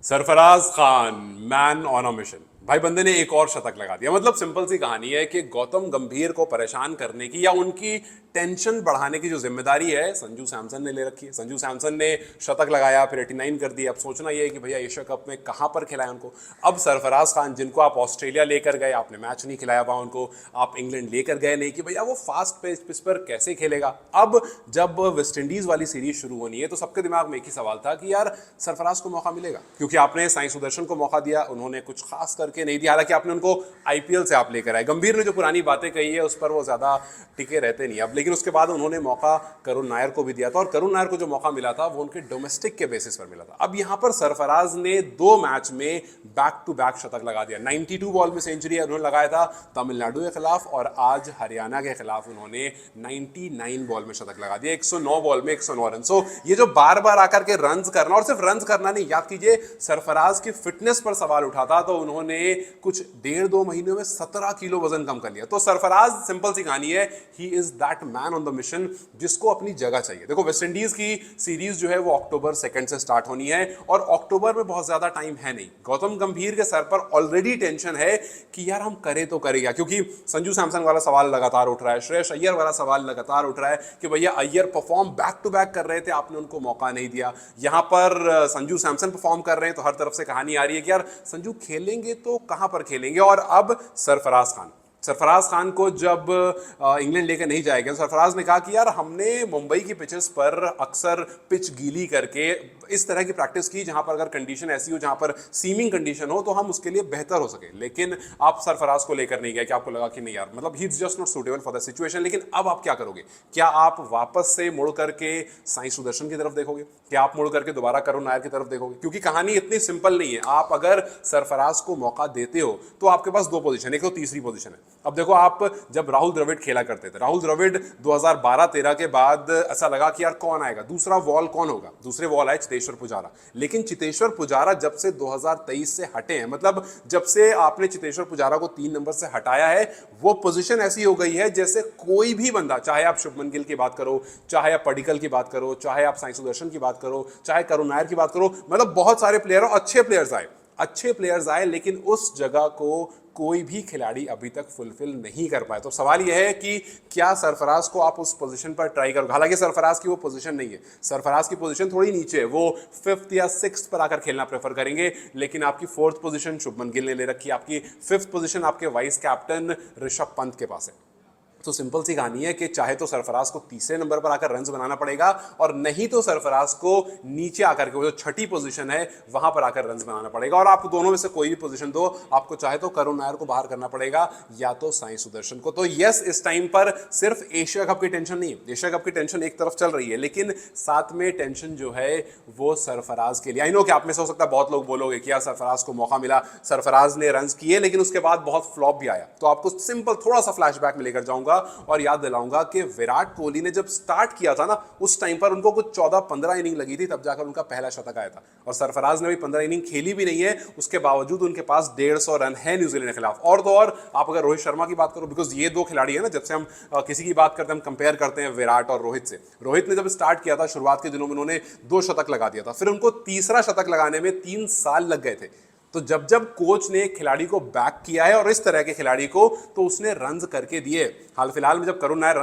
Sarfaraz Khan man on a mission. भाई बंदे ने एक और शतक लगा दिया। मतलब सिंपल सी कहानी है कि गौतम गंभीर को परेशान करने की या उनकी टेंशन बढ़ाने की जो जिम्मेदारी है संजू सैमसन ने ले रखी है। संजू सैमसन ने शतक लगाया, फिर 89 कर दिया। अब सोचना यह है कि भैया एशिया कप में कहां पर खिलाया उनको। अब सरफराज खान जिनको आप ऑस्ट्रेलिया लेकर गए, आपने मैच नहीं खिलाया वहां उनको, आप इंग्लैंड लेकर गए नहीं कि भैया वो फास्ट पिच पर कैसे खेलेगा। अब जब वेस्ट इंडीज वाली सीरीज शुरू होनी है तो सबके दिमाग में एक ही सवाल था कि यार सरफराज को मौका मिलेगा, क्योंकि आपने साई सुदर्शन को मौका दिया, उन्होंने कुछ खास करके नहीं दिया। हालांकि आपने उनको आईपीएल से आप लेकर आए। गंभीर ने जो पुरानी बातें कही है उस पर वो ज्यादा टिके रहते नहीं अब, लेकिन उसके बाद उन्होंने मौका करुण नायर को भी दिया था, और करुण नायर को जो मौका मिला था वो उनके डोमेस्टिक के बेसिस पर मिला था। अब यहां पर सरफराज ने 2 मैच में बैक टू बैक शतक लगा दिया। 92 बॉल में सेंचुरी उन्होंने लगाया था तमिलनाडु के खिलाफ, और आज हरियाणा के खिलाफ उन्होंने 99 बॉल में शतक लगा दिया, 109 बॉल में 109 रन। सो ये जो बार बार आकर के रन करना, और सिर्फ रन करना नहीं, याद कीजिए सरफराज की फिटनेस पर सवाल उठा था तो उन्होंने कुछ 1.5-2 महीनों में 17 किलो वजन कम कर लिया। तो सरफराज सिंपल सी कहानी है, he is that man on the mission जिसको अपनी जगह चाहिए। देखो वेस्ट इंडीज की सीरीज जो है वो अक्टूबर 2 से स्टार्ट होनी है, और अक्टूबर में बहुत ज्यादा टाइम है नहीं। गौतम गंभीर के सर पर ऑलरेडी टेंशन है कि यार हम करें तो करेगा, क्योंकि संजू सैमसन वाला सवाल लगातार उठ रहा है, श्रेयस अय्यर वाला सवाल लगातार उठ रहा है कि भैया Iyer perform back to back कर रहे थे, आपने उनको मौका नहीं दिया। यहां पर संजू सैमसन परफॉर्म कर रहे हैं तो हर तरफ से कहानी आ रही है कि यार संजू खेलेंगे तो कहां पर खेलेंगे। और अब सरफराज खान को जब इंग्लैंड लेकर नहीं जाएगा, सरफराज ने कहा कि यार हमने मुंबई की पिचेस पर अक्सर पिच गीली करके इस तरह की प्रैक्टिस की जहां पर अगर कंडीशन ऐसी हो, जहां पर सीमिंग कंडीशन हो, तो हम उसके लिए बेहतर हो सके। लेकिन आप सरफराज को लेकर नहीं गए कि आपको लगा कि नहीं यार, मतलब he is just not suitable for the situation. लेकिन अब आप क्या करोगे? क्या आप वापस से मुड़ करके साई सुदर्शन की तरफ देखोगे? क्या आप मुड़ करके दोबारा करुण नायर की तरफ देखोगे? क्योंकि कहानी इतनी सिंपल नहीं है। आप अगर सरफराज को मौका देते हो तो आपके पास 2 पोजीशन, एक तो तीसरी पोजीशन है। अब देखो, आप जब राहुल द्रविड़ खेला करते थे, राहुल द्रविड़ 2012-13 के बाद ऐसा लगा कि यार कौन आएगा, दूसरा वॉल कौन होगा? दूसरे वॉल आए चितेश्वर पुजारा। लेकिन चितेश्वर पुजारा जब से 2023 से हटे हैं, मतलब जब से आपने चितेश्वर पुजारा को 3 नंबर से हटाया है, वो पोजीशन ऐसी हो गई है जैसे कोई भी बंदा, चाहे आप शुभमन गिल की बात करो, चाहे आप पडिक्कल की बात करो, चाहे आप साई सुदर्शन की बात करो, चाहे करुण नायर की बात करो, मतलब बहुत सारे प्लेयर, अच्छे प्लेयर्स आए, लेकिन उस जगह को कोई भी खिलाड़ी अभी तक फुलफिल नहीं कर पाए। तो सवाल यह है कि क्या सरफराज को आप उस पोजीशन पर ट्राई करोगे? हालांकि सरफराज की वो पोजीशन नहीं है, सरफराज की पोजीशन थोड़ी नीचे है, वो 5th या 6th पर आकर खेलना प्रेफर करेंगे। लेकिन आपकी 4th पोजीशन शुभमन गिल ने ले रखी है, आपकी 5th पोजीशन आपके वाइस कैप्टन ऋषभ पंत के पास है। तो सिंपल सी कहानी है कि चाहे तो सरफराज को तीसरे नंबर पर आकर रन्स बनाना पड़ेगा, और नहीं तो सरफराज को नीचे आकर के वो जो छठी पोजीशन है वहां पर आकर रन्स बनाना पड़ेगा। और आप दोनों में से कोई भी पोजीशन दो, आपको चाहे तो करुण नायर को बाहर करना पड़ेगा या तो साई सुदर्शन को। तो यस, इस टाइम पर सिर्फ एशिया कप की टेंशन नहीं है, एशिया कप की टेंशन एक तरफ चल रही है, लेकिन साथ में टेंशन जो है वो सरफराज के लिए। आई नो कि आप में से हो सकता है बहुत लोग बोलोगे कि यार सरफराज को मौका मिला, सरफराज ने रन्स किए, लेकिन उसके बाद बहुत फ्लॉप भी आया। तो आपको सिंपल थोड़ा सा फ्लैशबैक में लेकर जाऊंगा और याद दिलाऊंगा कि विराट कोहली ने जब स्टार्ट किया था ना, उस टाइम पर उनको कुछ 14-15 इनिंग लगी थी, तब जाकर उनका पहला शतक आया था। और सरफराज ने भी 15 इनिंग खेली भी नहीं है, उसके बावजूद उनके पास 150 रन है न्यूजीलैंड के खिलाफ। और तो और आप अगर रोहित शर्मा की बात करो, बिकॉज ये 2 खिलाड़ी है ना, जब से हम किसी की बात करते हैं हम कंपेयर करते हैं विराट और रोहित से। रोहित ने जब स्टार्ट किया था शुरुआत के दिनों में उन्होंने 2 शतक लगा दिया था, फिर उनको तीसरा शतक लगाने में 3 साल लग गए थे। तो जब जब कोच ने खिलाड़ी को बैक किया है और इस तरह के खिलाड़ी को, तो उसने रन्स करके दिए। हाल फिलहाल में जब करुण नायर